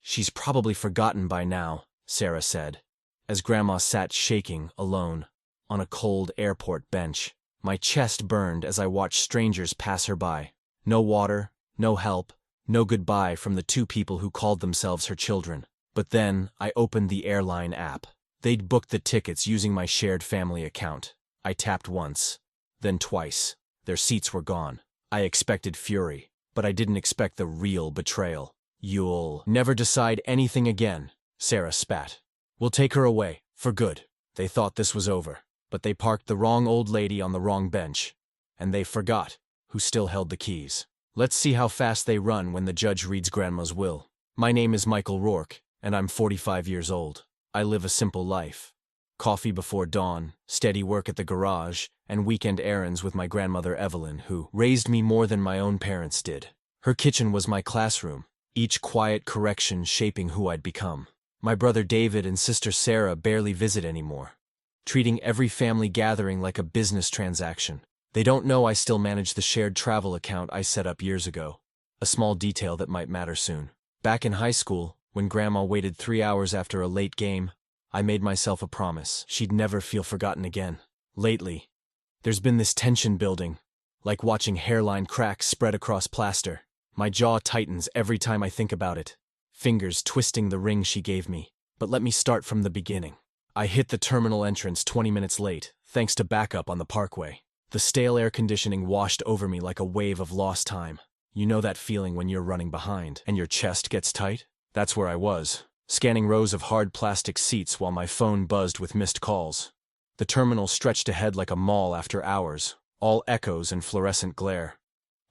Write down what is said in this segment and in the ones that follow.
"She's probably forgotten by now," Sarah said, as Grandma sat shaking, alone, on a cold airport bench. My chest burned as I watched strangers pass her by. No water, no help, no goodbye from the two people who called themselves her children. But then, I opened the airline app. They'd booked the tickets using my shared family account. I tapped once, then twice. Their seats were gone. I expected fury, but I didn't expect the real betrayal. "You'll never decide anything again," Sarah spat. "We'll take her away, for good." They thought this was over, but they parked the wrong old lady on the wrong bench, and they forgot who still held the keys. Let's see how fast they run when the judge reads Grandma's will. My name is Michael Rourke, and I'm 45 years old. I live a simple life. Coffee before dawn, steady work at the garage, and weekend errands with my grandmother Evelyn, who raised me more than my own parents did. Her kitchen was my classroom, each quiet correction shaping who I'd become. My brother David and sister Sarah barely visit anymore, treating every family gathering like a business transaction. They don't know I still manage the shared travel account I set up years ago, a small detail that might matter soon. Back in high school, when Grandma waited 3 hours after a late game, I made myself a promise she'd never feel forgotten again. Lately, there's been this tension building, like watching hairline cracks spread across plaster. My jaw tightens every time I think about it, fingers twisting the ring she gave me. But let me start from the beginning. I hit the terminal entrance 20 minutes late, thanks to backup on the parkway. The stale air conditioning washed over me like a wave of lost time. You know that feeling when you're running behind, and your chest gets tight? That's where I was, scanning rows of hard plastic seats while my phone buzzed with missed calls. The terminal stretched ahead like a mall after hours, all echoes and fluorescent glare.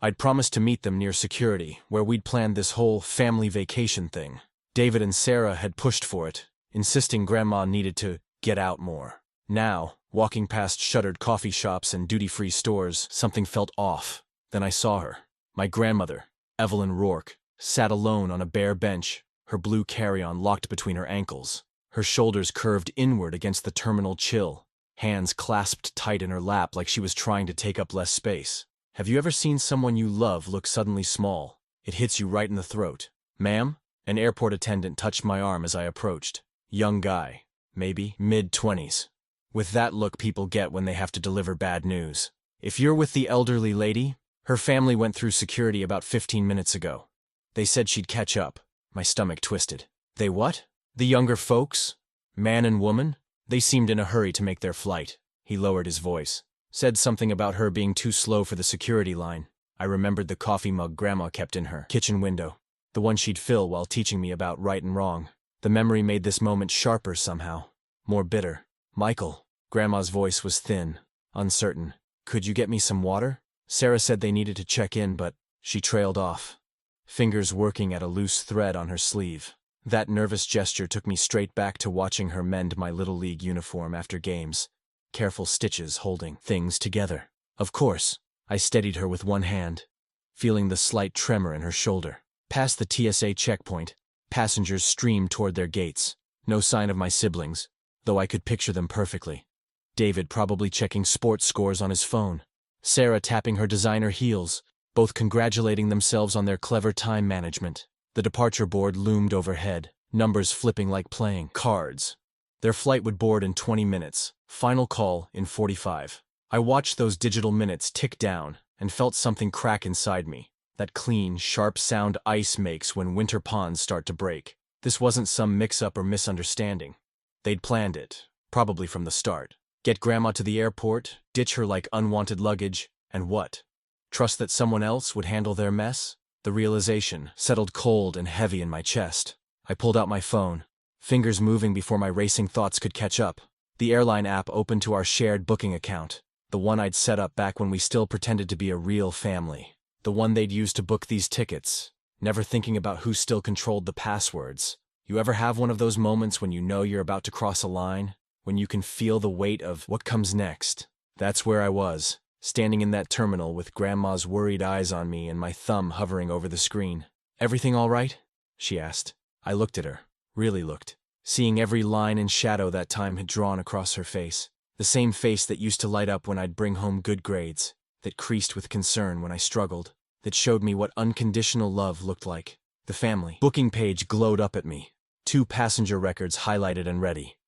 I'd promised to meet them near security, where we'd planned this whole family vacation thing. David and Sarah had pushed for it, insisting Grandma needed to get out more. Now, walking past shuttered coffee shops and duty-free stores, something felt off. Then I saw her. My grandmother, Evelyn Rourke, sat alone on a bare bench, her blue carry-on locked between her ankles, her shoulders curved inward against the terminal chill, hands clasped tight in her lap like she was trying to take up less space. Have you ever seen someone you love look suddenly small? It hits you right in the throat. "Ma'am?" An airport attendant touched my arm as I approached. Young guy, maybe mid-20s. With that look people get when they have to deliver bad news. "If you're with the elderly lady, her family went through security about 15 minutes ago. They said she'd catch up." My stomach twisted. "They what? The younger folks? Man and woman? They seemed in a hurry to make their flight." He lowered his voice. Said something about her being too slow for the security line. I remembered the coffee mug Grandma kept in her kitchen window, the one she'd fill while teaching me about right and wrong. The memory made this moment sharper somehow, more bitter. "Michael." Grandma's voice was thin, uncertain. "Could you get me some water?" Sarah said they needed to check in, but she trailed off, fingers working at a loose thread on her sleeve. That nervous gesture took me straight back to watching her mend my Little League uniform after games, careful stitches holding things together. Of course, I steadied her with one hand, feeling the slight tremor in her shoulder. Past the TSA checkpoint, passengers streamed toward their gates. No sign of my siblings, though I could picture them perfectly. David probably checking sports scores on his phone. Sarah tapping her designer heels, both congratulating themselves on their clever time management. The departure board loomed overhead, numbers flipping like playing cards. Their flight would board in 20 minutes, final call in 45. I watched those digital minutes tick down and felt something crack inside me. That clean, sharp sound ice makes when winter ponds start to break. This wasn't some mix-up or misunderstanding. They'd planned it, probably from the start. Get Grandma to the airport, ditch her like unwanted luggage, and what? Trust that someone else would handle their mess? The realization settled cold and heavy in my chest. I pulled out my phone, fingers moving before my racing thoughts could catch up. The airline app opened to our shared booking account, the one I'd set up back when we still pretended to be a real family. The one they'd used to book these tickets, never thinking about who still controlled the passwords. You ever have one of those moments when you know you're about to cross a line, when you can feel the weight of what comes next? That's where I was, standing in that terminal with Grandma's worried eyes on me and my thumb hovering over the screen. "Everything all right?" she asked. I looked at her, really looked, seeing every line and shadow that time had drawn across her face. The same face that used to light up when I'd bring home good grades, that creased with concern when I struggled, that showed me what unconditional love looked like. The family booking page glowed up at me. 2 passenger records highlighted and ready.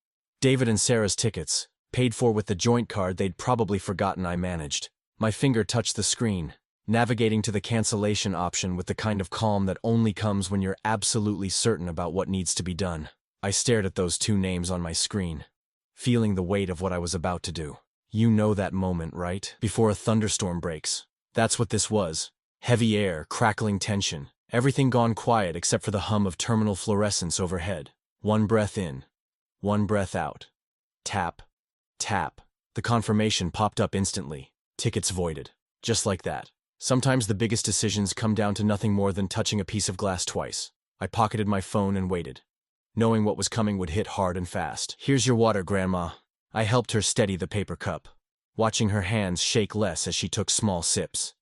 David and Sarah's tickets, paid for with the joint card they'd probably forgotten I managed. My finger touched the screen, navigating to the cancellation option with the kind of calm that only comes when you're absolutely certain about what needs to be done. I stared at those 2 names on my screen, feeling the weight of what I was about to do. You know that moment, right? Before a thunderstorm breaks. That's what this was. Heavy air, crackling tension. Everything gone quiet except for the hum of terminal fluorescence overhead. 1 breath in, 1 breath out. Tap, tap. The confirmation popped up instantly. Tickets voided. Just like that. Sometimes the biggest decisions come down to nothing more than touching a piece of glass twice. I pocketed my phone and waited, knowing what was coming would hit hard and fast. Here's your water, Grandma. I helped her steady the paper cup, watching her hands shake less as she took small sips.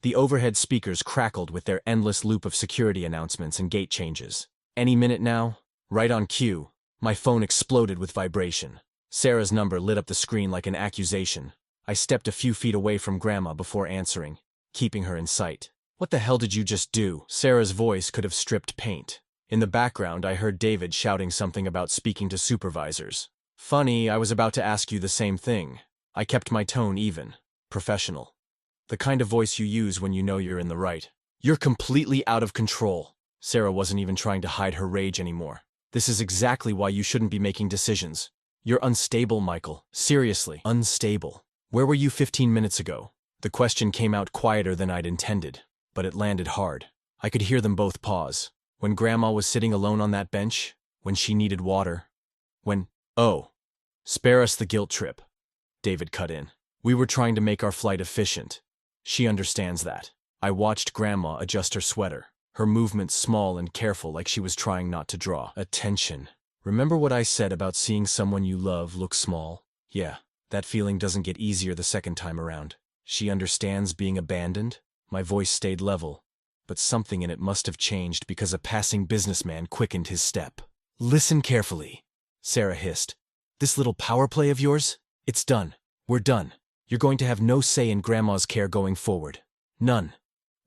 The overhead speakers crackled with their endless loop of security announcements and gate changes. Any minute now, right on cue, my phone exploded with vibration. Sarah's number lit up the screen like an accusation. I stepped a few feet away from Grandma before answering, keeping her in sight. What the hell did you just do? Sarah's voice could have stripped paint. In the background, I heard David shouting something about speaking to supervisors. Funny, I was about to ask you the same thing. I kept my tone even, professional. The kind of voice you use when you know you're in the right. You're completely out of control. Sarah wasn't even trying to hide her rage anymore. This is exactly why you shouldn't be making decisions. You're unstable, Michael. Seriously, unstable. Where were you 15 minutes ago? The question came out quieter than I'd intended, but it landed hard. I could hear them both pause. When Grandma was sitting alone on that bench, when she needed water, oh, spare us the guilt trip. David cut in. We were trying to make our flight efficient. She understands that. I watched Grandma adjust her sweater, her movements small and careful like she was trying not to draw attention. Remember what I said about seeing someone you love look small? Yeah, that feeling doesn't get easier the second time around. She understands being abandoned. My voice stayed level, but something in it must have changed because a passing businessman quickened his step. Listen carefully, Sarah hissed. This little power play of yours? It's done. We're done. You're going to have no say in Grandma's care going forward. None.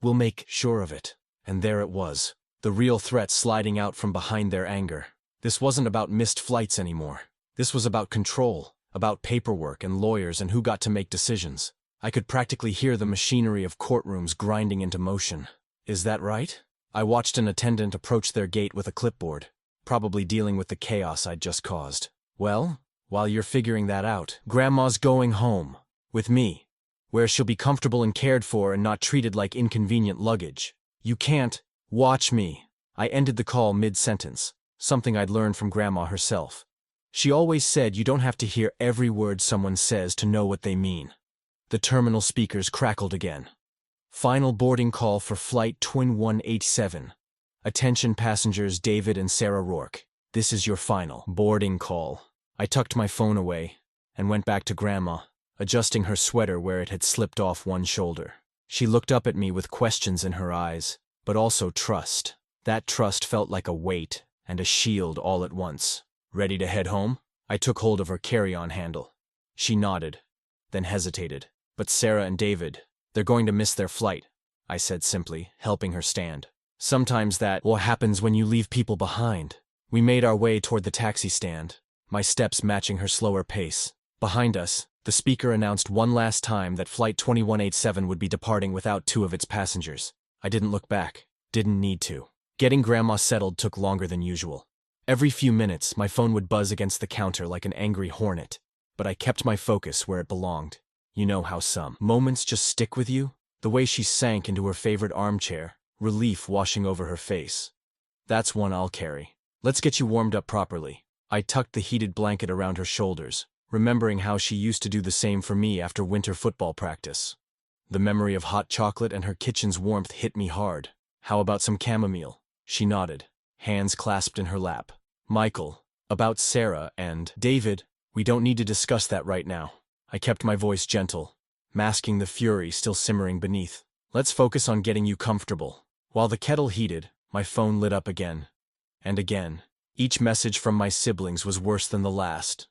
We'll make sure of it. And there it was, the real threat sliding out from behind their anger. This wasn't about missed flights anymore. This was about control, about paperwork and lawyers and who got to make decisions. I could practically hear the machinery of courtrooms grinding into motion. Is that right? I watched an attendant approach their gate with a clipboard, probably dealing with the chaos I'd just caused. Well, while you're figuring that out, Grandma's going home. With me. Where she'll be comfortable and cared for and not treated like inconvenient luggage. You can't. Watch me. I ended the call mid-sentence, something I'd learned from Grandma herself. She always said you don't have to hear every word someone says to know what they mean. The terminal speakers crackled again. Final boarding call for Flight 2187. Attention passengers David and Sarah Rourke. This is your final boarding call. I tucked my phone away and went back to Grandma, adjusting her sweater where it had slipped off one shoulder. She looked up at me with questions in her eyes, but also trust. That trust felt like a weight and a shield all at once. Ready to head home? I took hold of her carry-on handle. She nodded, then hesitated. But Sarah and David, they're going to miss their flight, I said simply, helping her stand. Sometimes that's what happens when you leave people behind. We made our way toward the taxi stand, my steps matching her slower pace. Behind us, the speaker announced one last time that Flight 2187 would be departing without 2 of its passengers. I didn't look back. Didn't need to. Getting Grandma settled took longer than usual. Every few minutes, my phone would buzz against the counter like an angry hornet, but I kept my focus where it belonged. You know how some moments just stick with you? The way she sank into her favorite armchair, relief washing over her face. That's one I'll carry. Let's get you warmed up properly. I tucked the heated blanket around her shoulders, remembering how she used to do the same for me after winter football practice. The memory of hot chocolate and her kitchen's warmth hit me hard. How about some chamomile? She nodded, hands clasped in her lap. Michael, about Sarah and David, we don't need to discuss that right now. I kept my voice gentle, masking the fury still simmering beneath. Let's focus on getting you comfortable. While the kettle heated, my phone lit up again. And again. Each message from my siblings was worse than the last.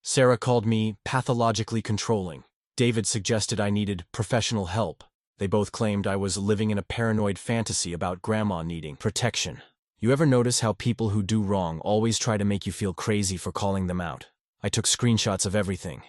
Sarah called me pathologically controlling. David suggested I needed professional help. They both claimed I was living in a paranoid fantasy about Grandma needing protection. You ever notice how people who do wrong always try to make you feel crazy for calling them out? I took screenshots of everything,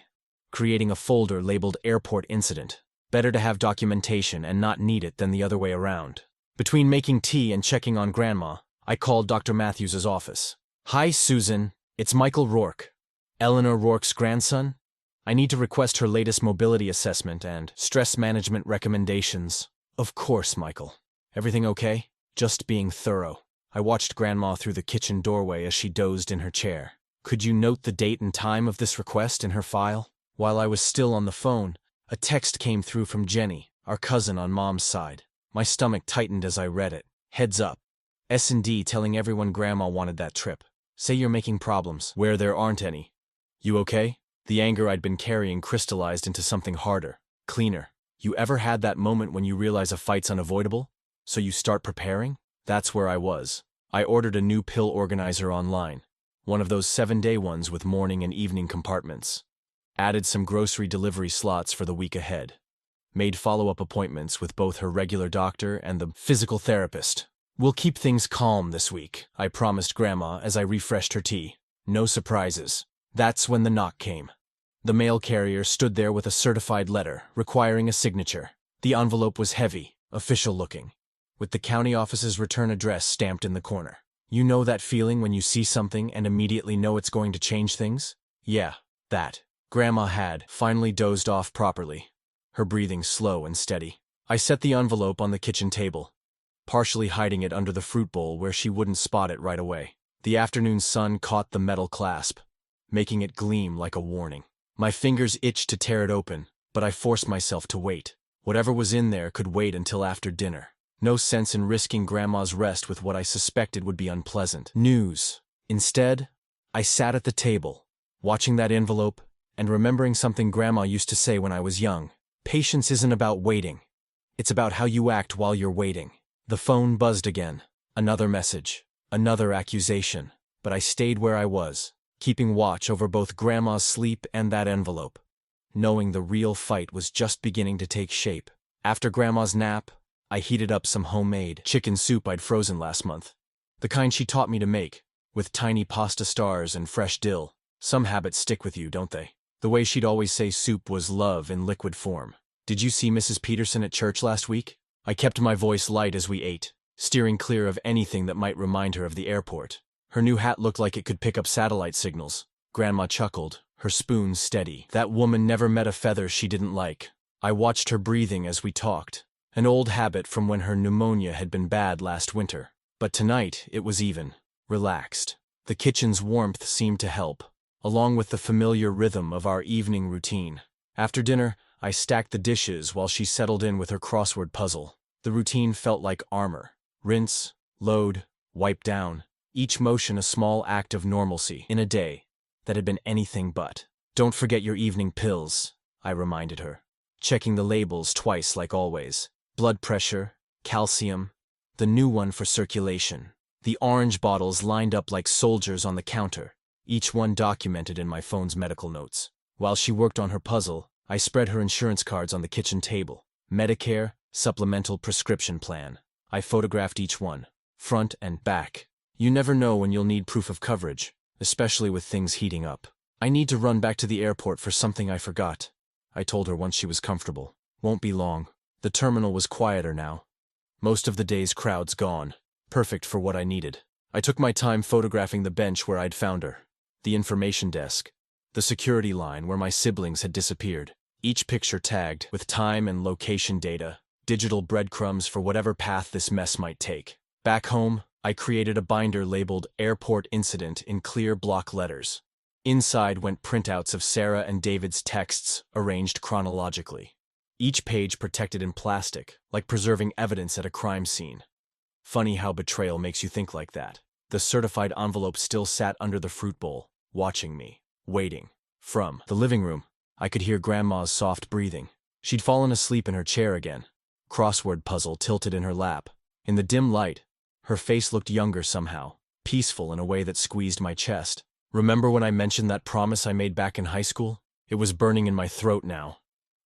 creating a folder labeled Airport Incident. Better to have documentation and not need it than the other way around. Between making tea and checking on Grandma, I called Dr. Matthews' office. "Hi, Susan. It's Michael Rourke. Eleanor Rourke's grandson? I need to request her latest mobility assessment and stress management recommendations." "Of course, Michael. Everything okay?" "Just being thorough." I watched Grandma through the kitchen doorway as she dozed in her chair. "Could you note the date and time of this request in her file?" While I was still on the phone, a text came through from Jenny, our cousin on Mom's side. My stomach tightened as I read it. "Heads up. S&D telling everyone Grandma wanted that trip. Say you're making problems where there aren't any. You okay?" The anger I'd been carrying crystallized into something harder, cleaner. You ever had that moment when you realize a fight's unavoidable? So you start preparing? That's where I was. I ordered a new pill organizer online, one of those 7-day ones with morning and evening compartments. Added some grocery delivery slots for the week ahead. Made follow-up appointments with both her regular doctor and the physical therapist. "We'll keep things calm this week," I promised Grandma as I refreshed her tea. No surprises. That's when the knock came. The mail carrier stood there with a certified letter, requiring a signature. The envelope was heavy, official-looking, with the county office's return address stamped in the corner. You know that feeling when you see something and immediately know it's going to change things? Yeah, that. Grandma had finally dozed off properly, her breathing slow and steady. I set the envelope on the kitchen table, partially hiding it under the fruit bowl where she wouldn't spot it right away. The afternoon sun caught the metal clasp, making it gleam like a warning. My fingers itched to tear it open, but I forced myself to wait. Whatever was in there could wait until after dinner. No sense in risking Grandma's rest with what I suspected would be unpleasant news. Instead, I sat at the table, watching that envelope and remembering something Grandma used to say when I was young. Patience isn't about waiting. It's about how you act while you're waiting. The phone buzzed again. Another message. Another accusation. But I stayed where I was, keeping watch over both Grandma's sleep and that envelope, knowing the real fight was just beginning to take shape. After Grandma's nap, I heated up some homemade chicken soup I'd frozen last month. The kind she taught me to make, with tiny pasta stars and fresh dill. Some habits stick with you, don't they? The way she'd always say soup was love in liquid form. "Did you see Mrs. Peterson at church last week?" I kept my voice light as we ate, steering clear of anything that might remind her of the airport. Her new hat looked like it could pick up satellite signals. Grandma chuckled, her spoon steady. That woman never met a feather she didn't like. I watched her breathing as we talked. An old habit from when her pneumonia had been bad last winter. But tonight, it was even, relaxed. The kitchen's warmth seemed to help, along with the familiar rhythm of our evening routine. After dinner, I stacked the dishes while she settled in with her crossword puzzle. The routine felt like armor. Rinse, load, wipe down. Each motion a small act of normalcy in a day that had been anything but. "Don't forget your evening pills," I reminded her, checking the labels twice like always. Blood pressure, calcium, the new one for circulation. The orange bottles lined up like soldiers on the counter, each one documented in my phone's medical notes. While she worked on her puzzle, I spread her insurance cards on the kitchen table. Medicare, supplemental prescription plan. I photographed each one, front and back. You never know when you'll need proof of coverage, especially with things heating up. "I need to run back to the airport for something I forgot," I told her once she was comfortable. "Won't be long." The terminal was quieter now. Most of the day's crowds gone. Perfect for what I needed. I took my time photographing the bench where I'd found her, the information desk, the security line where my siblings had disappeared. Each picture tagged with time and location data, digital breadcrumbs for whatever path this mess might take. Back home, I created a binder labeled Airport Incident in clear block letters. Inside went printouts of Sarah and David's texts, arranged chronologically. Each page protected in plastic, like preserving evidence at a crime scene. Funny how betrayal makes you think like that. The certified envelope still sat under the fruit bowl, watching me, waiting. From the living room, I could hear Grandma's soft breathing. She'd fallen asleep in her chair again, crossword puzzle tilted in her lap. In the dim light, her face looked younger somehow, peaceful in a way that squeezed my chest. Remember when I mentioned that promise I made back in high school? It was burning in my throat now,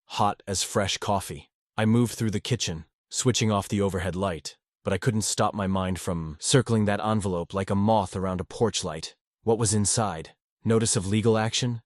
hot as fresh coffee. I moved through the kitchen, switching off the overhead light, but I couldn't stop my mind from circling that envelope like a moth around a porch light. What was inside? Notice of legal action?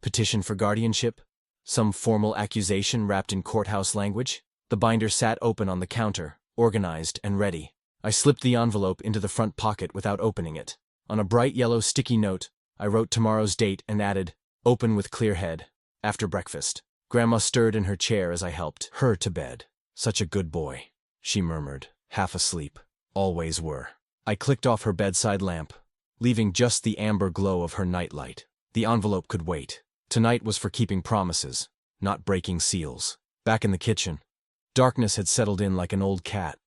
Petition for guardianship? Some formal accusation wrapped in courthouse language? The binder sat open on the counter, organized and ready. I slipped the envelope into the front pocket without opening it. On a bright yellow sticky note, I wrote tomorrow's date and added, "Open with clear head. After breakfast." Grandma stirred in her chair as I helped her to bed. "Such a good boy," she murmured, half asleep. "Always were." I clicked off her bedside lamp, leaving just the amber glow of her nightlight. The envelope could wait. Tonight was for keeping promises, not breaking seals. Back in the kitchen, darkness had settled in like an old cat,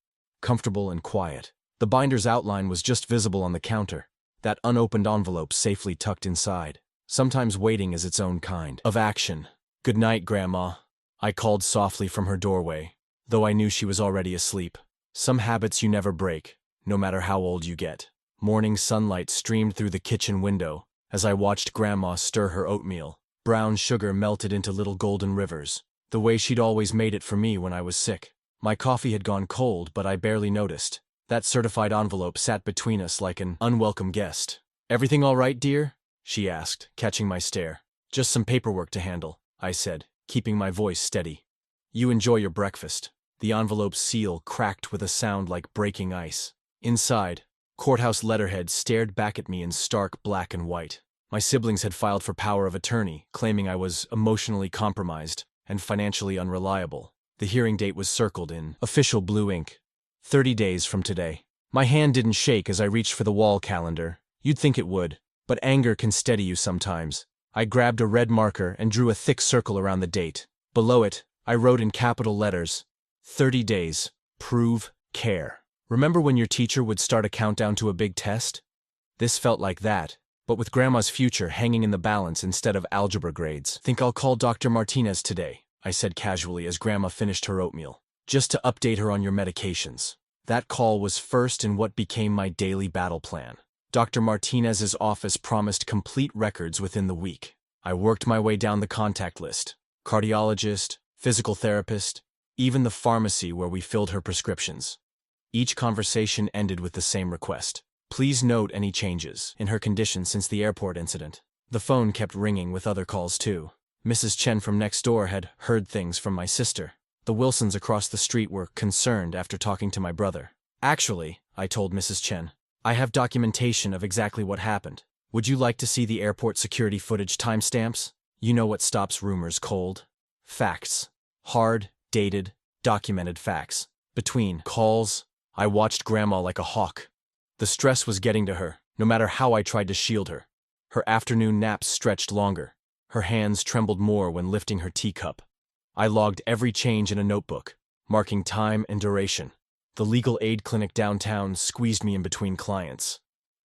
comfortable and quiet. The binder's outline was just visible on the counter, that unopened envelope safely tucked inside. Sometimes waiting is its own kind of action. "Good night, Grandma," I called softly from her doorway, though I knew she was already asleep. Some habits you never break, no matter how old you get. Morning sunlight streamed through the kitchen window as I watched Grandma stir her oatmeal. Brown sugar melted into little golden rivers, the way she'd always made it for me when I was sick. My coffee had gone cold, but I barely noticed. That certified envelope sat between us like an unwelcome guest. "Everything all right, dear?" she asked, catching my stare. "Just some paperwork to handle," I said, keeping my voice steady. "You enjoy your breakfast." The envelope's seal cracked with a sound like breaking ice. Inside, courthouse letterhead stared back at me in stark black and white. My siblings had filed for power of attorney, claiming I was emotionally compromised and financially unreliable. The hearing date was circled in official blue ink. 30 days from today. My hand didn't shake as I reached for the wall calendar. You'd think it would, but anger can steady you sometimes. I grabbed a red marker and drew a thick circle around the date. Below it, I wrote in capital letters, 30 days. Prove care. Remember when your teacher would start a countdown to a big test? This felt like that, but with Grandma's future hanging in the balance instead of algebra grades. "Think I'll call Dr. Martinez today," I said casually as Grandma finished her oatmeal. "Just to update her on your medications." That call was first in what became my daily battle plan. Dr. Martinez's office promised complete records within the week. I worked my way down the contact list. Cardiologist, physical therapist, even the pharmacy where we filled her prescriptions. Each conversation ended with the same request. "Please note any changes in her condition since the airport incident." The phone kept ringing with other calls too. Mrs. Chen from next door had heard things from my sister. The Wilsons across the street were concerned after talking to my brother. "Actually," I told Mrs. Chen, "I have documentation of exactly what happened. Would you like to see the airport security footage timestamps? You know what stops rumors cold? Facts. Hard, dated, documented facts." Between calls, I watched Grandma like a hawk. The stress was getting to her, no matter how I tried to shield her. Her afternoon naps stretched longer. Her hands trembled more when lifting her teacup. I logged every change in a notebook, marking time and duration. The legal aid clinic downtown squeezed me in between clients.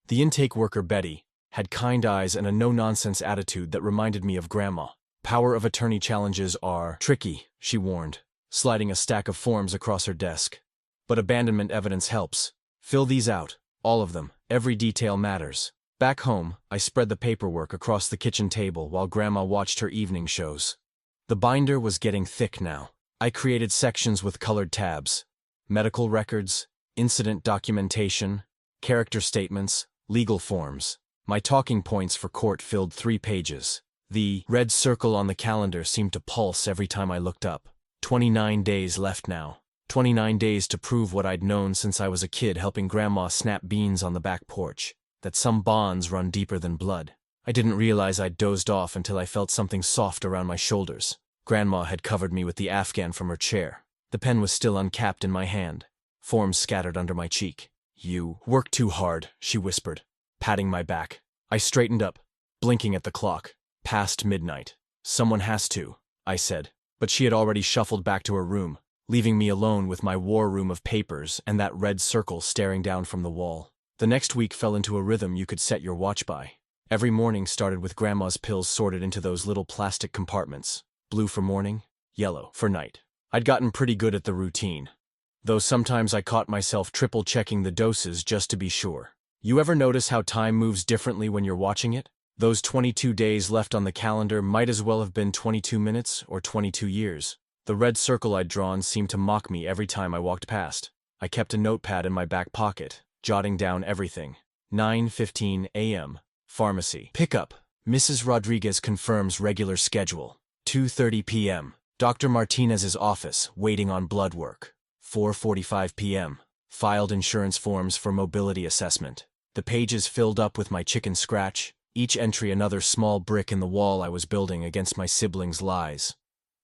The intake worker, Betty, had kind eyes and a no-nonsense attitude that reminded me of Grandma. "Power of attorney challenges are tricky," she warned, sliding a stack of forms across her desk. "But abandonment evidence helps. Fill these out, all of them. Every detail matters." Back home, I spread the paperwork across the kitchen table while Grandma watched her evening shows. The binder was getting thick now. I created sections with colored tabs: medical records, incident documentation, character statements, legal forms. My talking points for court filled 3 pages. The red circle on the calendar seemed to pulse every time I looked up. 29 days left now. 29 days to prove what I'd known since I was a kid, helping Grandma snap beans on the back porch, that some bonds run deeper than blood. I didn't realize I'd dozed off until I felt something soft around my shoulders. Grandma had covered me with the Afghan from her chair. The pen was still uncapped in my hand, forms scattered under my cheek. "You work too hard," she whispered, patting my back. I straightened up, blinking at the clock. Past midnight. "Someone has to," I said, but she had already shuffled back to her room, leaving me alone with my war room of papers and that red circle staring down from the wall. The next week fell into a rhythm you could set your watch by. Every morning started with Grandma's pills sorted into those little plastic compartments. Blue for morning, yellow for night. I'd gotten pretty good at the routine, though sometimes I caught myself triple-checking the doses just to be sure. You ever notice how time moves differently when you're watching it? Those 22 days left on the calendar might as well have been 22 minutes or 22 years. The red circle I'd drawn seemed to mock me every time I walked past. I kept a notepad in my back pocket, jotting down everything. 9:15 a.m. Pharmacy. Pickup. Mrs. Rodriguez confirms regular schedule. 2:30 p.m. Dr. Martinez's office, waiting on blood work. 4:45 p.m. Filed insurance forms for mobility assessment. The pages filled up with my chicken scratch, each entry another small brick in the wall I was building against my siblings' lies.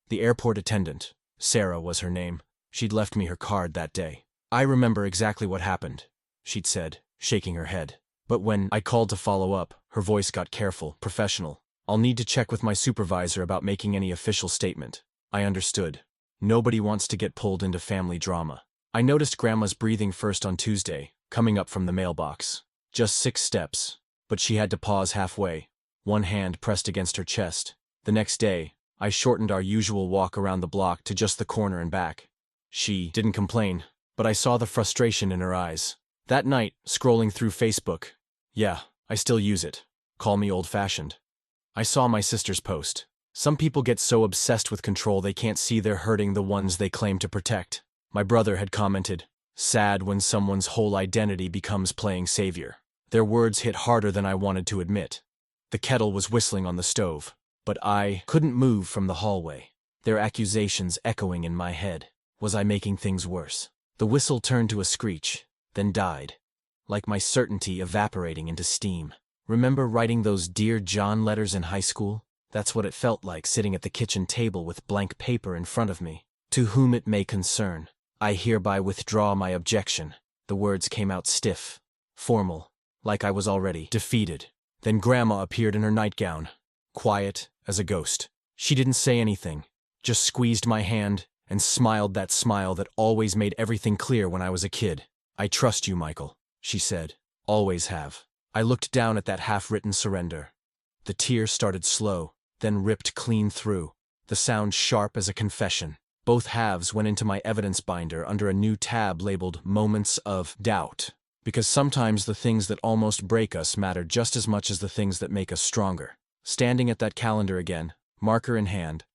The airport attendant, Sarah was her name, she'd left me her card that day. I remember exactly what happened, she'd said, shaking her head. But when I called to follow up, her voice got careful, professional. I'll need to check with my supervisor about making any official statement. I understood. Nobody wants to get pulled into family drama. I noticed Grandma's breathing first on Tuesday, coming up from the mailbox. Just 6 steps, but she had to pause halfway, one hand pressed against her chest. The next day, I shortened our usual walk around the block to just the corner and back. She didn't complain, but I saw the frustration in her eyes. That night, scrolling through Facebook, yeah, I still use it. Call me old-fashioned. I saw my sister's post. Some people get so obsessed with control they can't see they're hurting the ones they claim to protect. My brother had commented, sad when someone's whole identity becomes playing savior. Their words hit harder than I wanted to admit. The kettle was whistling on the stove, but I couldn't move from the hallway. Their accusations echoing in my head. Was I making things worse? The whistle turned to a screech, then died, like my certainty evaporating into steam. Remember writing those Dear John letters in high school? That's what it felt like sitting at the kitchen table with blank paper in front of me. To whom it may concern, I hereby withdraw my objection. The words came out stiff, formal, like I was already defeated. Then Grandma appeared in her nightgown, quiet as a ghost. She didn't say anything, just squeezed my hand and smiled that smile that always made everything clear when I was a kid. I trust you, Michael, she said. Always have. I looked down at that half-written surrender. The tear started slow, then ripped clean through, the sound sharp as a confession. Both halves went into my evidence binder under a new tab labeled Moments of Doubt, because sometimes the things that almost break us matter just as much as the things that make us stronger. Standing at that calendar again, marker in hand,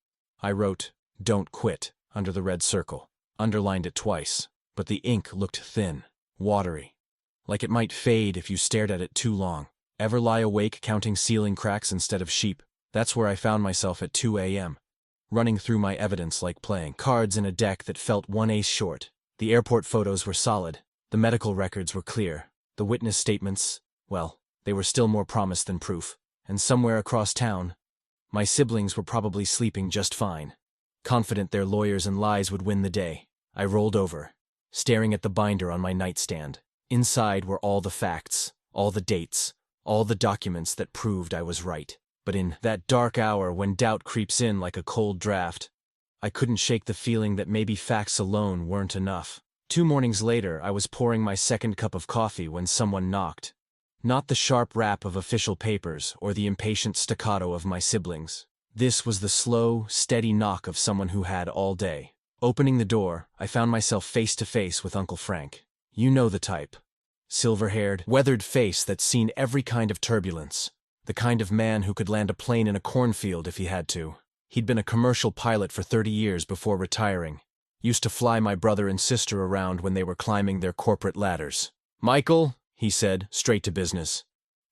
I wrote, "Don't quit," under the red circle. Underlined it twice, but the ink looked thin, watery, like it might fade if you stared at it too long. Ever lie awake counting ceiling cracks instead of sheep? That's where I found myself at 2 a.m., running through my evidence like playing cards in a deck that felt 1 ace short. The airport photos were solid, the medical records were clear, the witness statements, well, they were still more promise than proof. And somewhere across town, my siblings were probably sleeping just fine, confident their lawyers and lies would win the day. I rolled over, staring at the binder on my nightstand. Inside were all the facts, all the dates, all the documents that proved I was right. But in that dark hour when doubt creeps in like a cold draft, I couldn't shake the feeling that maybe facts alone weren't enough. 2 mornings later, I was pouring my second cup of coffee when someone knocked. Not the sharp rap of official papers or the impatient staccato of my siblings. This was the slow, steady knock of someone who had all day. Opening the door, I found myself face to face with Uncle Frank. You know the type. Silver-haired, weathered face that's seen every kind of turbulence. The kind of man who could land a plane in a cornfield if he had to. He'd been a commercial pilot for 30 years before retiring. Used to fly my brother and sister around when they were climbing their corporate ladders. "Michael," he said, straight to business.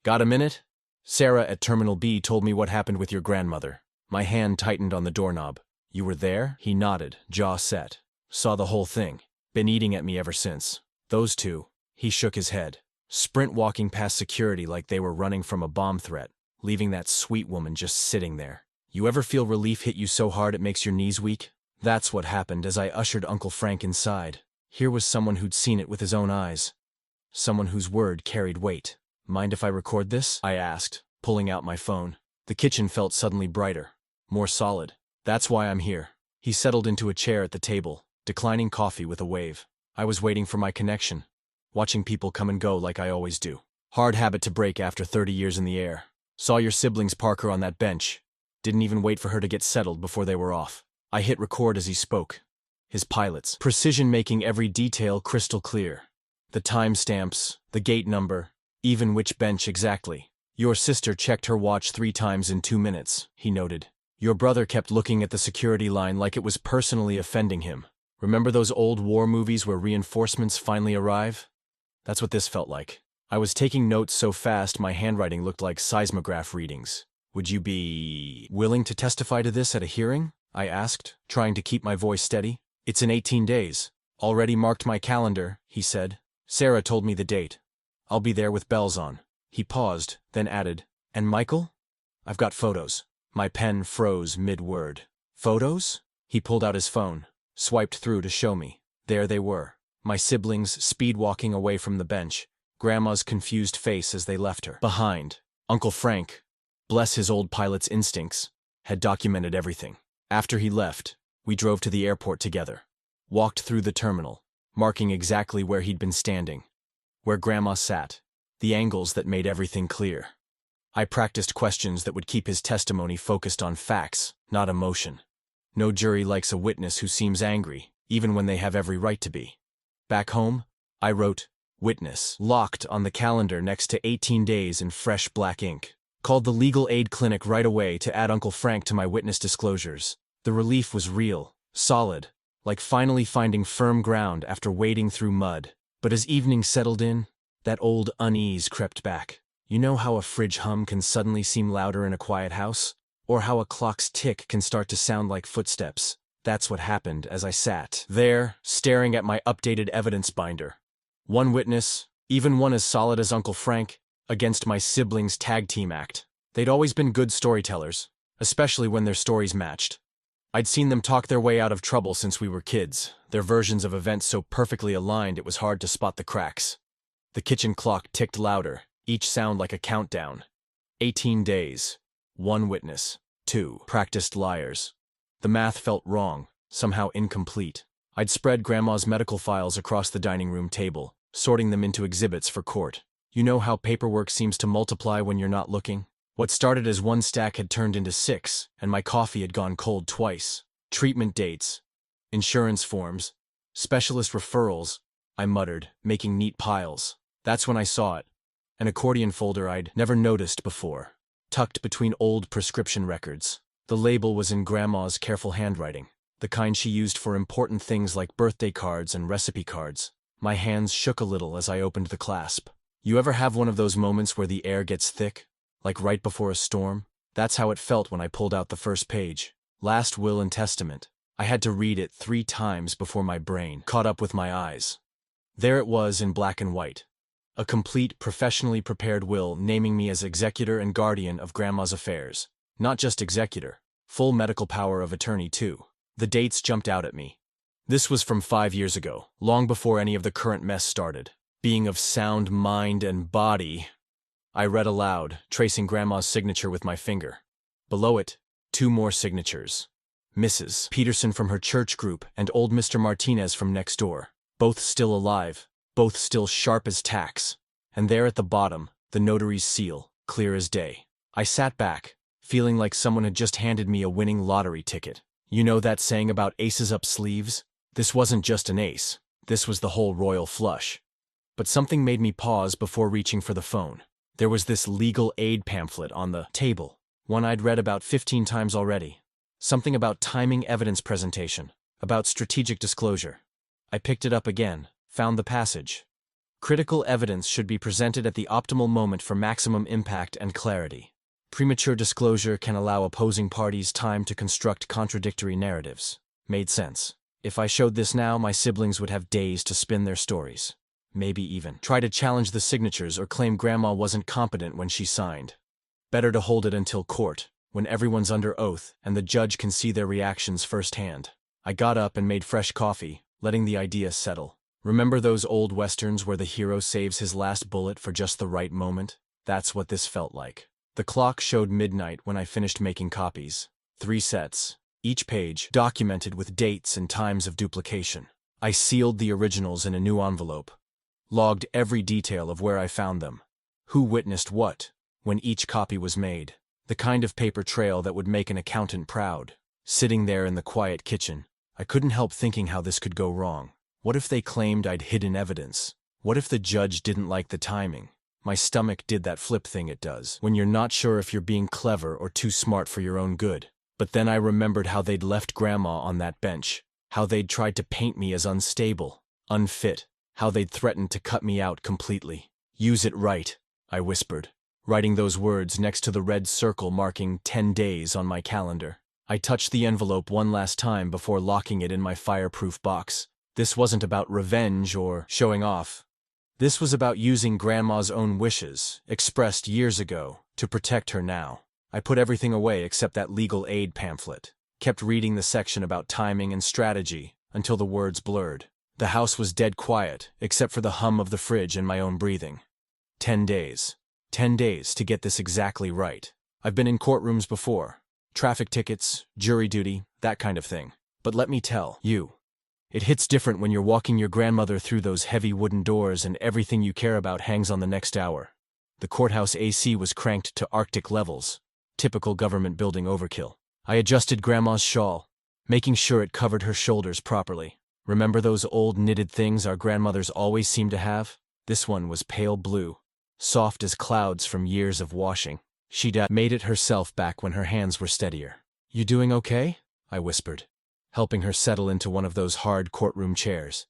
"Got a minute? Sarah at Terminal B told me what happened with your grandmother." My hand tightened on the doorknob. "You were there?" He nodded, jaw set. "Saw the whole thing. Been eating at me ever since. Those two." He shook his head. Sprint walking past security like they were running from a bomb threat, leaving that sweet woman just sitting there. You ever feel relief hit you so hard it makes your knees weak? That's what happened as I ushered Uncle Frank inside. Here was someone who'd seen it with his own eyes. Someone whose word carried weight. "Mind if I record this?" I asked, pulling out my phone. The kitchen felt suddenly brighter, more solid. "That's why I'm here." He settled into a chair at the table, declining coffee with a wave. I was waiting for my connection, watching people come and go like I always do. Hard habit to break after 30 years in the air. "Saw your siblings park her on that bench. Didn't even wait for her to get settled before they were off." I hit record as he spoke. His pilots, precision making every detail crystal clear. The timestamps, the gate number, even which bench exactly. "Your sister checked her watch 3 times in 2 minutes," he noted. Your brother kept looking at the security line like it was personally offending him. Remember those old war movies where reinforcements finally arrive? That's what this felt like. I was taking notes so fast my handwriting looked like seismograph readings. Would you be willing to testify to this at a hearing? I asked, trying to keep my voice steady. It's in 18 days. Already marked my calendar, he said. Sarah told me the date. I'll be there with bells on. He paused, then added, and Michael? I've got photos. My pen froze mid-word. Photos? He pulled out his phone, swiped through to show me. There they were. My siblings speed-walking away from the bench, Grandma's confused face as they left her. Behind, Uncle Frank, bless his old pilot's instincts, had documented everything. After he left, we drove to the airport together, walked through the terminal, marking exactly where he'd been standing, where Grandma sat, the angles that made everything clear. I practiced questions that would keep his testimony focused on facts, not emotion. No jury likes a witness who seems angry, even when they have every right to be. Back home, I wrote, witness, locked on the calendar next to 18 days in fresh black ink. Called the legal aid clinic right away to add Uncle Frank to my witness disclosures. The relief was real, solid, like finally finding firm ground after wading through mud. But as evening settled in, that old unease crept back. You know how a fridge hum can suddenly seem louder in a quiet house? Or how a clock's tick can start to sound like footsteps? That's what happened as I sat there, staring at my updated evidence binder. One witness, even one as solid as Uncle Frank, against my siblings' tag team act. They'd always been good storytellers, especially when their stories matched. I'd seen them talk their way out of trouble since we were kids, their versions of events so perfectly aligned it was hard to spot the cracks. The kitchen clock ticked louder, each sound like a countdown. 18 days. 1 witness. 2 practiced liars. The math felt wrong, somehow incomplete. I'd spread Grandma's medical files across the dining room table, sorting them into exhibits for court. You know how paperwork seems to multiply when you're not looking? What started as 1 stack had turned into 6, and my coffee had gone cold twice. Treatment dates, insurance forms, specialist referrals, I muttered, making neat piles. That's when I saw it. An accordion folder I'd never noticed before, tucked between old prescription records. The label was in Grandma's careful handwriting, the kind she used for important things like birthday cards and recipe cards. My hands shook a little as I opened the clasp. You ever have one of those moments where the air gets thick, like right before a storm? That's how it felt when I pulled out the first page. Last will and testament. I had to read it 3 times before my brain caught up with my eyes. There it was in black and white. A complete, professionally prepared will naming me as executor and guardian of Grandma's affairs. Not just executor, full medical power of attorney too. The dates jumped out at me. This was from 5 years ago, long before any of the current mess started. Being of sound mind and body, I read aloud, tracing Grandma's signature with my finger. Below it, 2 more signatures. Mrs. Peterson from her church group and old Mr. Martinez from next door. Both still alive, both still sharp as tacks. And there at the bottom, the notary's seal, clear as day. I sat back, feeling like someone had just handed me a winning lottery ticket. You know that saying about aces up sleeves? This wasn't just an ace. This was the whole royal flush. But something made me pause before reaching for the phone. There was this legal aid pamphlet on the table, one I'd read about 15 times already. Something about timing evidence presentation, about strategic disclosure. I picked it up again, found the passage. Critical evidence should be presented at the optimal moment for maximum impact and clarity. Premature disclosure can allow opposing parties time to construct contradictory narratives. Made sense. If I showed this now, my siblings would have days to spin their stories. Maybe even try to challenge the signatures or claim Grandma wasn't competent when she signed. Better to hold it until court, when everyone's under oath and the judge can see their reactions firsthand. I got up and made fresh coffee, letting the idea settle. Remember those old westerns where the hero saves his last bullet for just the right moment? That's what this felt like. The clock showed midnight when I finished making copies. 3 sets, each page documented with dates and times of duplication. I sealed the originals in a new envelope. Logged every detail of where I found them. Who witnessed what, when each copy was made. The kind of paper trail that would make an accountant proud. Sitting there in the quiet kitchen, I couldn't help thinking how this could go wrong. What if they claimed I'd hidden evidence? What if the judge didn't like the timing? My stomach did that flip thing it does, when you're not sure if you're being clever or too smart for your own good. But then I remembered how they'd left Grandma on that bench, how they'd tried to paint me as unstable, unfit, how they'd threatened to cut me out completely. "Use it right," I whispered, writing those words next to the red circle marking 10 days on my calendar. I touched the envelope one last time before locking it in my fireproof box. This wasn't about revenge or showing off. This was about using Grandma's own wishes, expressed years ago, to protect her now. I put everything away except that legal aid pamphlet, kept reading the section about timing and strategy until the words blurred. The house was dead quiet, except for the hum of the fridge and my own breathing. 10 days. 10 days to get this exactly right. I've been in courtrooms before. Traffic tickets, jury duty, that kind of thing. But let me tell you, it hits different when you're walking your grandmother through those heavy wooden doors and everything you care about hangs on the next hour. The courthouse AC was cranked to Arctic levels. Typical government building overkill. I adjusted Grandma's shawl, making sure it covered her shoulders properly. Remember those old knitted things our grandmothers always seemed to have? This one was pale blue, soft as clouds from years of washing. She'd made it herself back when her hands were steadier. "You doing okay?" I whispered, helping her settle into one of those hard courtroom chairs.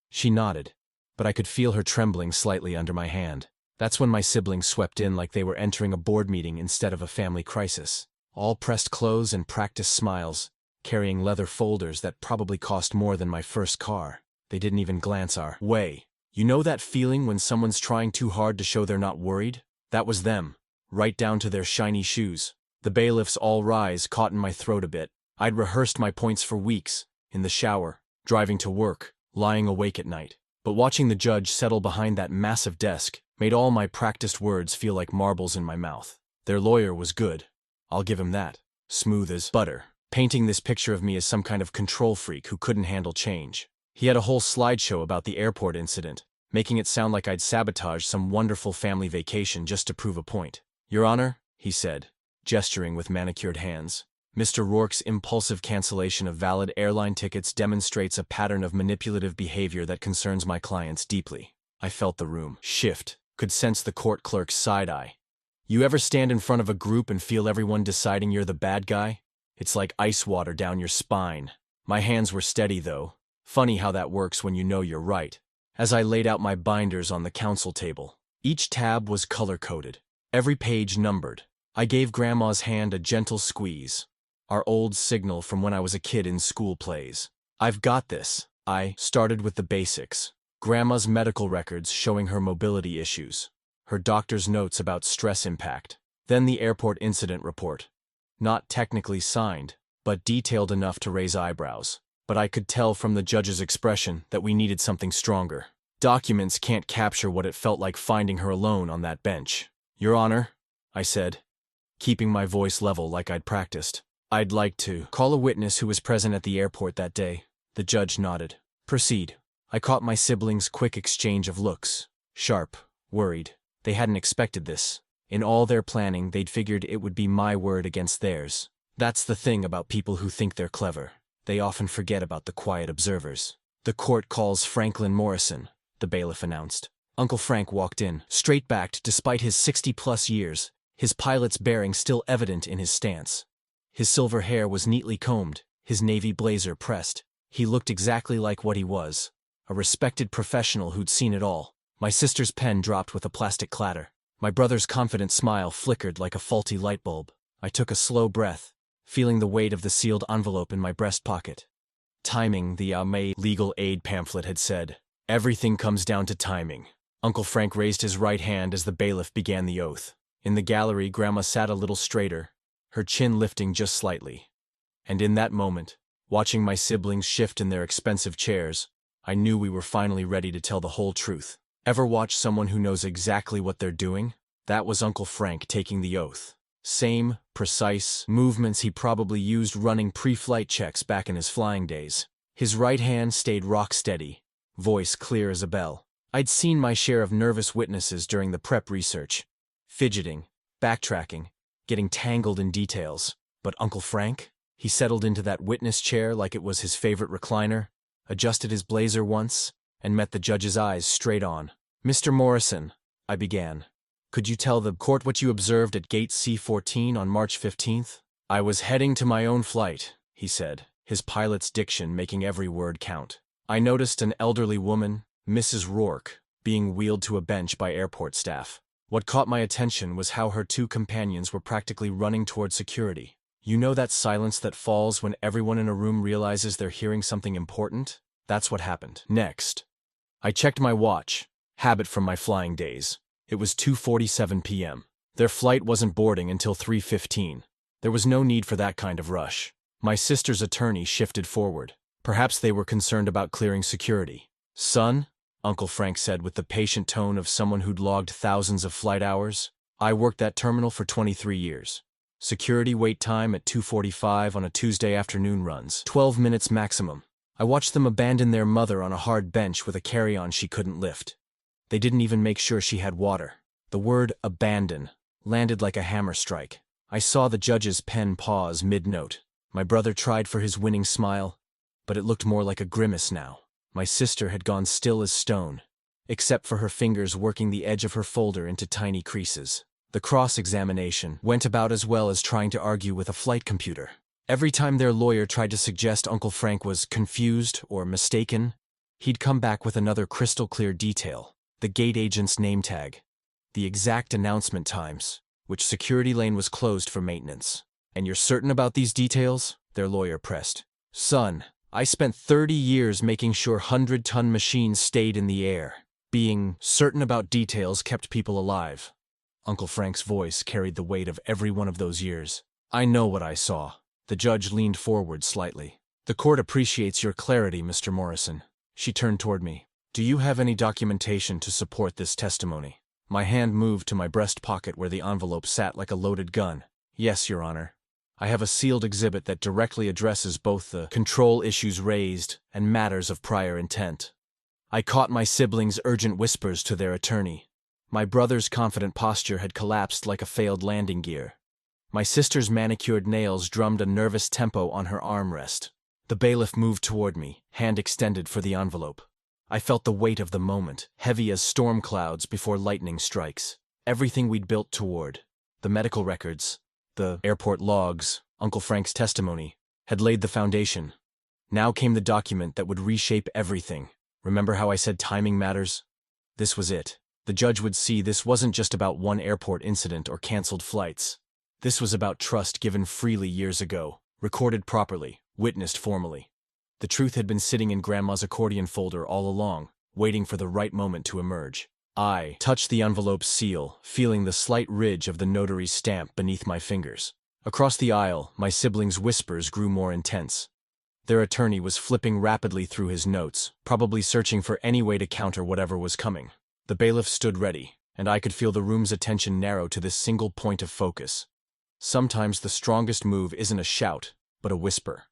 She nodded, but I could feel her trembling slightly under my hand. That's when my siblings swept in like they were entering a board meeting instead of a family crisis. All pressed clothes and practiced smiles, carrying leather folders that probably cost more than my first car. They didn't even glance our way. You know that feeling when someone's trying too hard to show they're not worried? That was them, right down to their shiny shoes. The bailiffs all rise caught in my throat a bit. I'd rehearsed my points for weeks, in the shower, driving to work, lying awake at night. But watching the judge settle behind that massive desk made all my practiced words feel like marbles in my mouth. Their lawyer was good. I'll give him that. Smooth as butter, painting this picture of me as some kind of control freak who couldn't handle change. He had a whole slideshow about the airport incident, making it sound like I'd sabotaged some wonderful family vacation just to prove a point. "Your Honor," he said, gesturing with manicured hands, "Mr. Rourke's impulsive cancellation of valid airline tickets demonstrates a pattern of manipulative behavior that concerns my clients deeply." I felt the room shift, could sense the court clerk's side-eye. You ever stand in front of a group and feel everyone deciding you're the bad guy? It's like ice water down your spine. My hands were steady, though. Funny how that works when you know you're right. As I laid out my binders on the counsel table, each tab was color-coded, every page numbered. I gave Grandma's hand a gentle squeeze, our old signal from when I was a kid in school plays. "I've got this." I started with the basics. Grandma's medical records showing her mobility issues, her doctor's notes about stress impact, then the airport incident report. Not technically signed, but detailed enough to raise eyebrows. But I could tell from the judge's expression that we needed something stronger. Documents can't capture what it felt like finding her alone on that bench. "Your Honor," I said, keeping my voice level like I'd practiced, "I'd like to call a witness who was present at the airport that day." The judge nodded. "Proceed." I caught my siblings' quick exchange of looks. Sharp, worried. They hadn't expected this. In all their planning, they'd figured it would be my word against theirs. That's the thing about people who think they're clever. They often forget about the quiet observers. "The court calls Franklin Morrison," the bailiff announced. Uncle Frank walked in, straight-backed despite his 60-plus years, his pilot's bearing still evident in his stance. His silver hair was neatly combed, his navy blazer pressed. He looked exactly like what he was, a respected professional who'd seen it all. My sister's pen dropped with a plastic clatter. My brother's confident smile flickered like a faulty light bulb. I took a slow breath, feeling the weight of the sealed envelope in my breast pocket. Timing, the May legal aid pamphlet had said. Everything comes down to timing. Uncle Frank raised his right hand as the bailiff began the oath. In the gallery, Grandma sat a little straighter, her chin lifting just slightly. And in that moment, watching my siblings shift in their expensive chairs, I knew we were finally ready to tell the whole truth. Ever watch someone who knows exactly what they're doing? That was Uncle Frank taking the oath. Same, precise movements he probably used running pre-flight checks back in his flying days. His right hand stayed rock steady, voice clear as a bell. I'd seen my share of nervous witnesses during the prep research. Fidgeting, backtracking, getting tangled in details. But Uncle Frank? He settled into that witness chair like it was his favorite recliner, adjusted his blazer once, and met the judge's eyes straight on. "Mr. Morrison," I began, "could you tell the court what you observed at gate C14 on March 15th? I was heading to my own flight, he said, his pilot's diction making every word count. I noticed an elderly woman, Mrs. Rourke, being wheeled to a bench by airport staff. What caught my attention was how her two companions were practically running toward security. You know that silence that falls when everyone in a room realizes they're hearing something important? That's what happened. Next, I checked my watch, habit from my flying days. It was 2:47 p.m. Their flight wasn't boarding until 3:15. There was no need for that kind of rush. My sister's attorney shifted forward. Perhaps they were concerned about clearing security. Son, Uncle Frank said with the patient tone of someone who'd logged thousands of flight hours, I worked that terminal for 23 years. Security wait time at 2:45 on a Tuesday afternoon runs 12 minutes maximum. I watched them abandon their mother on a hard bench with a carry-on she couldn't lift. They didn't even make sure she had water. The word abandon landed like a hammer strike. I saw the judge's pen pause mid-note. My brother tried for his winning smile, but it looked more like a grimace now. My sister had gone still as stone, except for her fingers working the edge of her folder into tiny creases. The cross-examination went about as well as trying to argue with a flight computer. Every time their lawyer tried to suggest Uncle Frank was confused or mistaken, he'd come back with another crystal-clear detail: the gate agent's name tag, the exact announcement times, which security lane was closed for maintenance. And you're certain about these details? Their lawyer pressed. Son, I spent 30 years making sure 100-ton machines stayed in the air. Being certain about details kept people alive. Uncle Frank's voice carried the weight of every one of those years. I know what I saw. The judge leaned forward slightly. The court appreciates your clarity, Mr. Morrison. She turned toward me. Do you have any documentation to support this testimony? My hand moved to my breast pocket where the envelope sat like a loaded gun. Yes, Your Honor. I have a sealed exhibit that directly addresses both the control issues raised and matters of prior intent. I caught my siblings' urgent whispers to their attorney. My brother's confident posture had collapsed like a failed landing gear. My sister's manicured nails drummed a nervous tempo on her armrest. The bailiff moved toward me, hand extended for the envelope. I felt the weight of the moment, heavy as storm clouds before lightning strikes. Everything we'd built toward, the medical records, the airport logs, Uncle Frank's testimony, had laid the foundation. Now came the document that would reshape everything. Remember how I said timing matters? This was it. The judge would see this wasn't just about one airport incident or canceled flights. This was about trust given freely years ago, recorded properly, witnessed formally. The truth had been sitting in Grandma's accordion folder all along, waiting for the right moment to emerge. I touched the envelope's seal, feeling the slight ridge of the notary's stamp beneath my fingers. Across the aisle, my siblings' whispers grew more intense. Their attorney was flipping rapidly through his notes, probably searching for any way to counter whatever was coming. The bailiff stood ready, and I could feel the room's attention narrow to this single point of focus. Sometimes the strongest move isn't a shout, but a whisper.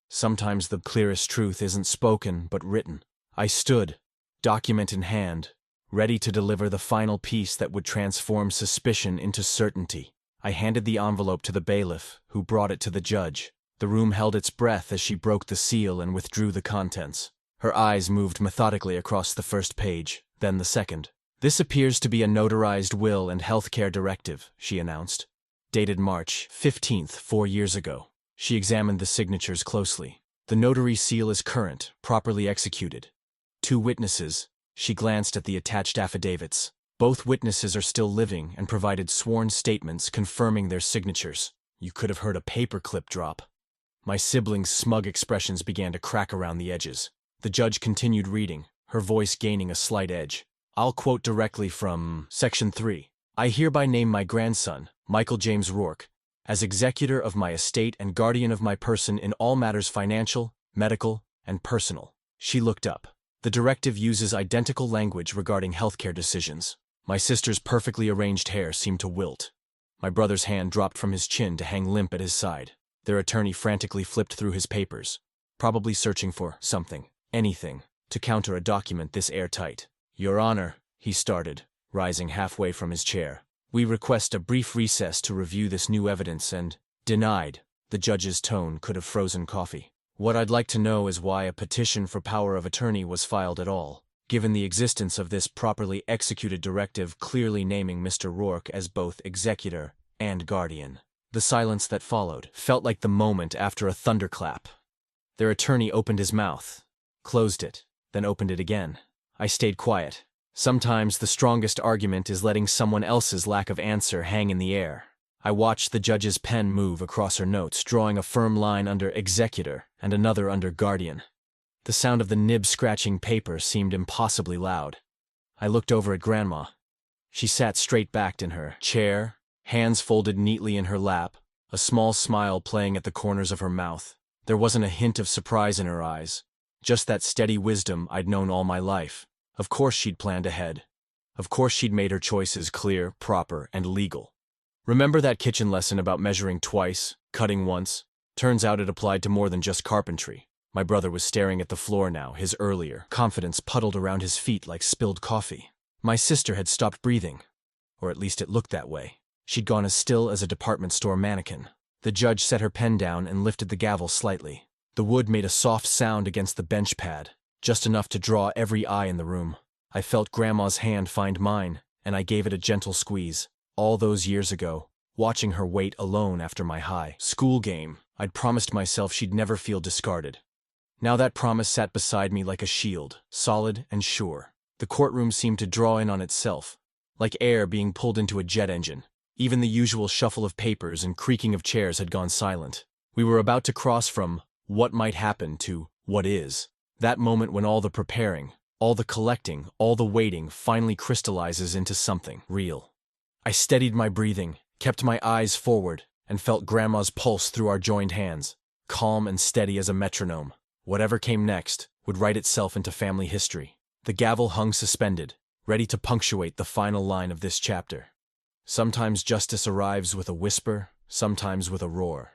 Sometimes the clearest truth isn't spoken, but written. I stood, document in hand, ready to deliver the final piece that would transform suspicion into certainty. I handed the envelope to the bailiff, who brought it to the judge. The room held its breath as she broke the seal and withdrew the contents. Her eyes moved methodically across the first page, then the second. This appears to be a notarized will and healthcare directive, she announced. Dated March 15th, 4 years ago. She examined the signatures closely. The notary seal is current, properly executed. 2 witnesses. She glanced at the attached affidavits. Both witnesses are still living and provided sworn statements confirming their signatures. You could have heard a paperclip drop. My siblings' smug expressions began to crack around the edges. The judge continued reading, her voice gaining a slight edge. I'll quote directly from Section 3. I hereby name my grandson, Michael James Rourke, as executor of my estate and guardian of my person in all matters financial, medical, and personal. She looked up. The directive uses identical language regarding healthcare decisions. My sister's perfectly arranged hair seemed to wilt. My brother's hand dropped from his chin to hang limp at his side. Their attorney frantically flipped through his papers, probably searching for something, anything, to counter a document this airtight. Your Honor, he started, rising halfway from his chair. We request a brief recess to review this new evidence and denied. The judge's tone could have frozen coffee. What I'd like to know is why a petition for power of attorney was filed at all, given the existence of this properly executed directive clearly naming Mr. Rourke as both executor and guardian. The silence that followed felt like the moment after a thunderclap. Their attorney opened his mouth, closed it, then opened it again. I stayed quiet. Sometimes the strongest argument is letting someone else's lack of answer hang in the air. I watched the judge's pen move across her notes, drawing a firm line under executor and another under guardian. The sound of the nib scratching paper seemed impossibly loud. I looked over at Grandma. She sat straight-backed in her chair, hands folded neatly in her lap, a small smile playing at the corners of her mouth. There wasn't a hint of surprise in her eyes, just that steady wisdom I'd known all my life. Of course she'd planned ahead. Of course she'd made her choices clear, proper, and legal. Remember that kitchen lesson about measuring twice, cutting once? Turns out it applied to more than just carpentry. My brother was staring at the floor now, his earlier confidence puddled around his feet like spilled coffee. My sister had stopped breathing, or at least it looked that way. She'd gone as still as a department store mannequin. The judge set her pen down and lifted the gavel slightly. The wood made a soft sound against the bench pad, just enough to draw every eye in the room. I felt Grandma's hand find mine, and I gave it a gentle squeeze. All those years ago, watching her wait alone after my high school game, I'd promised myself she'd never feel discarded. Now that promise sat beside me like a shield, solid and sure. The courtroom seemed to draw in on itself, like air being pulled into a jet engine. Even the usual shuffle of papers and creaking of chairs had gone silent. We were about to cross from what might happen to what is. That moment when all the preparing, all the collecting, all the waiting finally crystallizes into something real. I steadied my breathing, kept my eyes forward, and felt Grandma's pulse through our joined hands, calm and steady as a metronome. Whatever came next would write itself into family history. The gavel hung suspended, ready to punctuate the final line of this chapter. Sometimes justice arrives with a whisper, sometimes with a roar.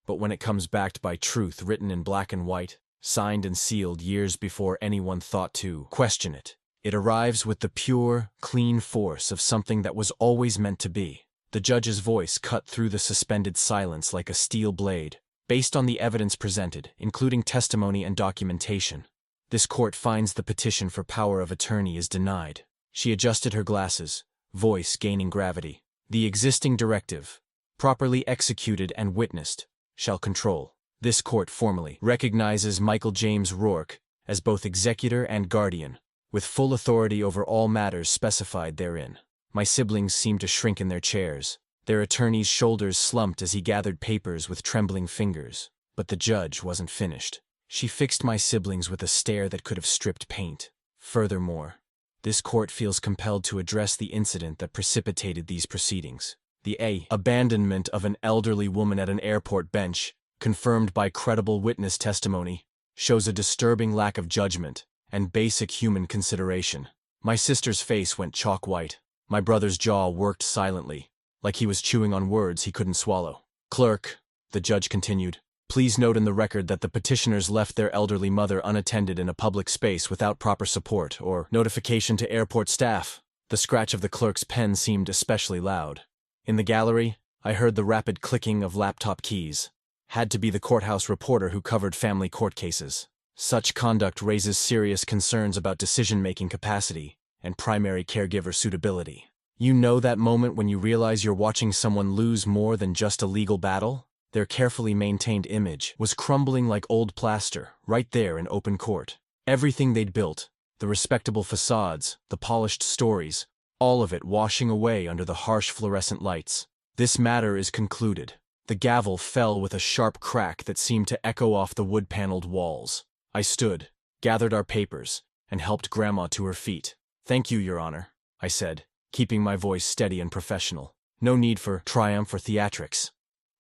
But when it comes backed by truth written in black and white, signed and sealed years before anyone thought to question it, it arrives with the pure, clean force of something that was always meant to be. The judge's voice cut through the suspended silence like a steel blade. Based on the evidence presented, including testimony and documentation, this court finds the petition for power of attorney is denied. She adjusted her glasses, voice gaining gravity. The existing directive, properly executed and witnessed, shall control. This court formally recognizes Michael James Rourke as both executor and guardian, with full authority over all matters specified therein. My siblings seemed to shrink in their chairs. Their attorney's shoulders slumped as he gathered papers with trembling fingers. But the judge wasn't finished. She fixed my siblings with a stare that could have stripped paint. Furthermore, this court feels compelled to address the incident that precipitated these proceedings. The abandonment of an elderly woman at an airport bench, confirmed by credible witness testimony, shows a disturbing lack of judgment and basic human consideration. My sister's face went chalk white. My brother's jaw worked silently, like he was chewing on words he couldn't swallow. "Clerk," the judge continued, "please note in the record that the petitioners left their elderly mother unattended in a public space without proper support or notification to airport staff." The scratch of the clerk's pen seemed especially loud. In the gallery, I heard the rapid clicking of laptop keys. Had to be the courthouse reporter who covered family court cases. Such conduct raises serious concerns about decision-making capacity and primary caregiver suitability. You know that moment when you realize you're watching someone lose more than just a legal battle? Their carefully maintained image was crumbling like old plaster, right there in open court. Everything they'd built, the respectable facades, the polished stories, all of it washing away under the harsh fluorescent lights. This matter is concluded. The gavel fell with a sharp crack that seemed to echo off the wood-paneled walls. I stood, gathered our papers, and helped Grandma to her feet. "Thank you, Your Honor," I said, keeping my voice steady and professional. No need for triumph or theatrics.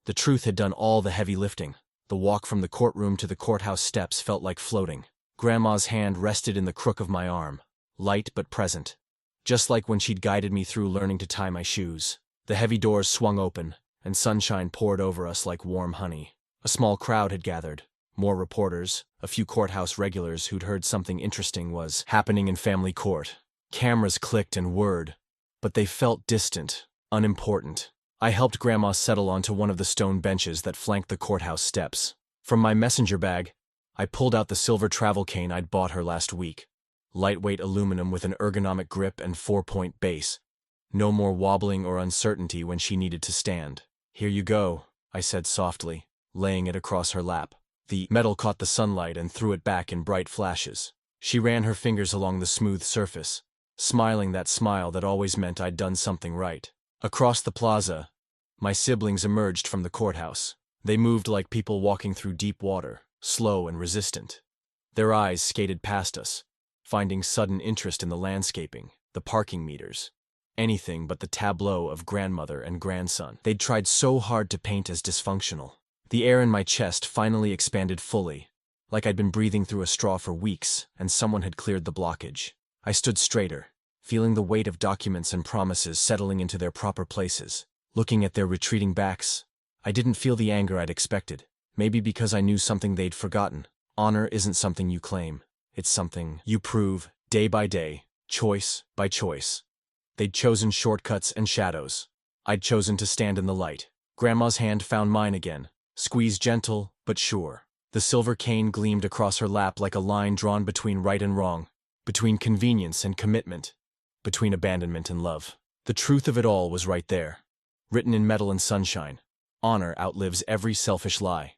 The truth had done all the heavy lifting. The walk from the courtroom to the courthouse steps felt like floating. Grandma's hand rested in the crook of my arm, light but present, just like when she'd guided me through learning to tie my shoes. The heavy doors swung open, and sunshine poured over us like warm honey. A small crowd had gathered. More reporters, a few courthouse regulars who'd heard something interesting was happening in family court. Cameras clicked and whirred, but they felt distant, unimportant. I helped Grandma settle onto one of the stone benches that flanked the courthouse steps. From my messenger bag, I pulled out the silver travel cane I'd bought her last week. Lightweight aluminum with an ergonomic grip and 4-point base. No more wobbling or uncertainty when she needed to stand. Here you go, I said softly, laying it across her lap. The metal caught the sunlight and threw it back in bright flashes. She ran her fingers along the smooth surface, smiling that smile that always meant I'd done something right. Across the plaza, my siblings emerged from the courthouse. They moved like people walking through deep water, slow and resistant. Their eyes skated past us, finding sudden interest in the landscaping, the parking meters, anything but the tableau of grandmother and grandson they'd tried so hard to paint as dysfunctional. The air in my chest finally expanded fully, like I'd been breathing through a straw for weeks and someone had cleared the blockage. I stood straighter, feeling the weight of documents and promises settling into their proper places. Looking at their retreating backs, I didn't feel the anger I'd expected, maybe because I knew something they'd forgotten. Honor isn't something you claim, it's something you prove, day by day, choice by choice. They'd chosen shortcuts and shadows. I'd chosen to stand in the light. Grandma's hand found mine again, squeezed gentle but sure. The silver cane gleamed across her lap like a line drawn between right and wrong, between convenience and commitment, between abandonment and love. The truth of it all was right there, written in metal and sunshine. Honor outlives every selfish lie.